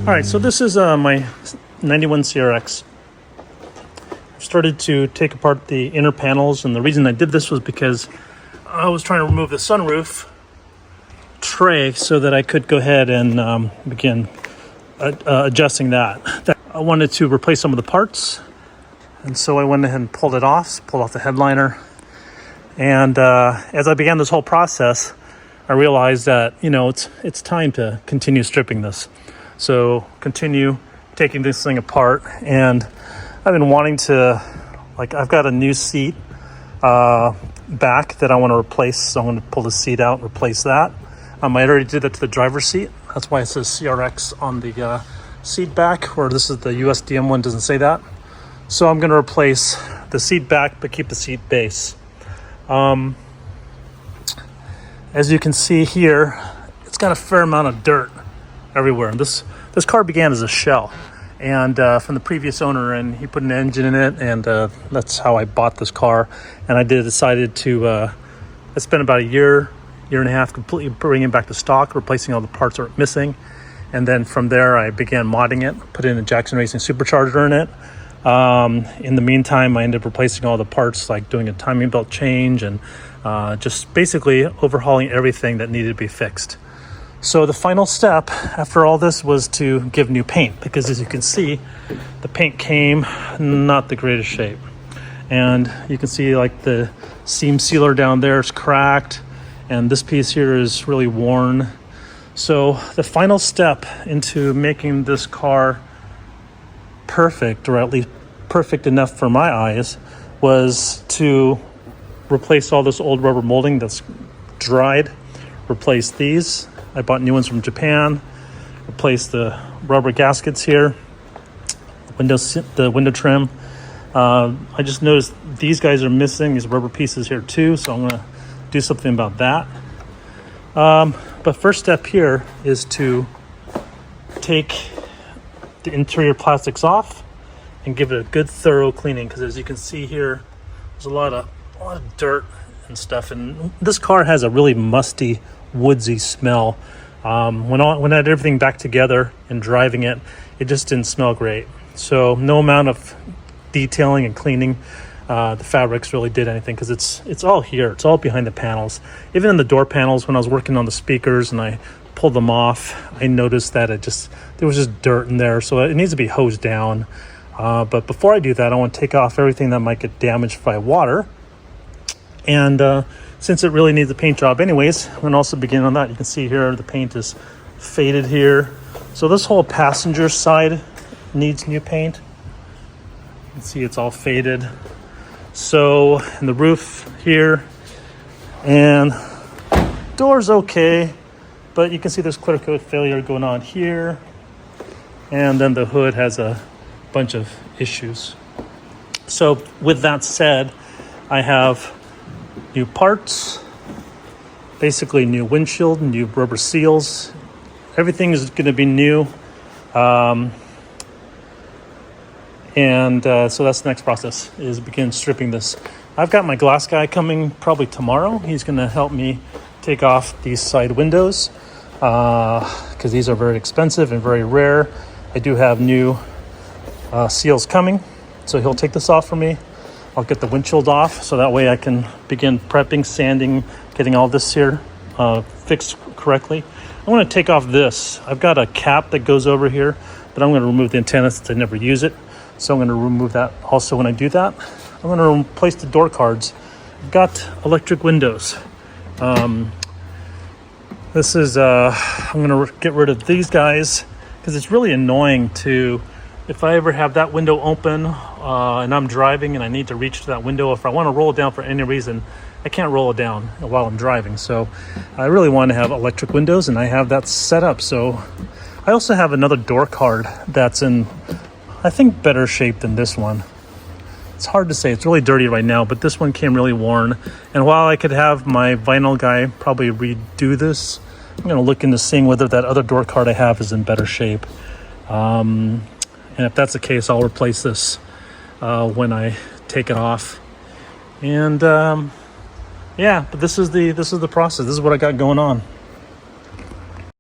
All right, so this is my 91 CRX. I've started to take apart the inner panels, and the reason I did this was because I was trying to remove the sunroof tray so that I could go ahead and begin adjusting that. I wanted to replace some of the parts, and so I went ahead and pulled off the headliner. And as I began this whole process, I realized that, you know, it's time to continue stripping this. So continue taking this thing apart. And I've been wanting to, I've got a new seat back that I want to replace. So I'm going to pull the seat out and replace that. I already did that to the driver's seat. That's why it says CRX on the seat back, where this is the USDM one, doesn't say that. So I'm going to replace the seat back, but keep the seat base. As you can see here, it's got a fair amount of dirt everywhere. And this car began as a shell, and from the previous owner, and he put an engine in it, and that's how I bought this car. And I decided to I spent about a year and a half completely bringing it back to stock, replacing all the parts that were missing. And then from there, I began modding it, put in a Jackson Racing supercharger in it. In the meantime, I ended up replacing all the parts, like doing a timing belt change and just basically overhauling everything that needed to be fixed. So the final step after all this was to give new paint, because as you can see, the paint came not the greatest shape. And you can see like the seam sealer down there is cracked, and this piece here is really worn. So the final step into making this car perfect, or at least perfect enough for my eyes, was to replace all this old rubber molding that's dried, replace these. I bought new ones from Japan, replaced the rubber gaskets here, the window trim. I just noticed these guys are missing, these rubber pieces here too, so I'm gonna do something about that. But first step here is to take the interior plastics off and give it a good thorough cleaning, because as you can see here, there's a lot of dirt and stuff, and this car has a really musty, woodsy smell. When I had everything back together and driving it, it just didn't smell great. So no amount of detailing and cleaning the fabrics really did anything, because it's all here, it's all behind the panels. Even in the door panels, when I was working on the speakers and I pulled them off, I noticed that there was just dirt in there, so it needs to be hosed down. But before I do that, I want to take off everything that might get damaged by water. And since it really needs a paint job anyways, I'm going to also begin on that. You can see here the paint is faded here. So this whole passenger side needs new paint. You can see it's all faded. So, and the roof here, and door's okay, but you can see there's clear coat failure going on here. And then the hood has a bunch of issues. So with that said, I have new parts, basically new windshield, new rubber seals. Everything is going to be new. So that's the next process, is begin stripping this. I've got my glass guy coming probably tomorrow. He's going to help me take off these side windows, because these are very expensive and very rare. I do have new seals coming, so he'll take this off for me. I'll get the windshield off, so that way I can begin prepping, sanding, getting all this here fixed correctly. I'm going to take off this. I've got a cap that goes over here, but I'm going to remove the antenna since I never use it. So I'm going to remove that also when I do that. I'm going to replace the door cards. I've got electric windows. This is, I'm going to get rid of these guys, because it's really annoying to, if I ever have that window open and I'm driving and I need to reach to that window, if I want to roll it down for any reason, I can't roll it down while I'm driving. So I really want to have electric windows, and I have that set up. So I also have another door card that's in, I think, better shape than this one. It's hard to say, it's really dirty right now, but this one came really worn. And while I could have my vinyl guy probably redo this, I'm going to look into seeing whether that other door card I have is in better shape. And if that's the case, I'll replace this when I take it off. And yeah, but this is the process. This is what I got going on.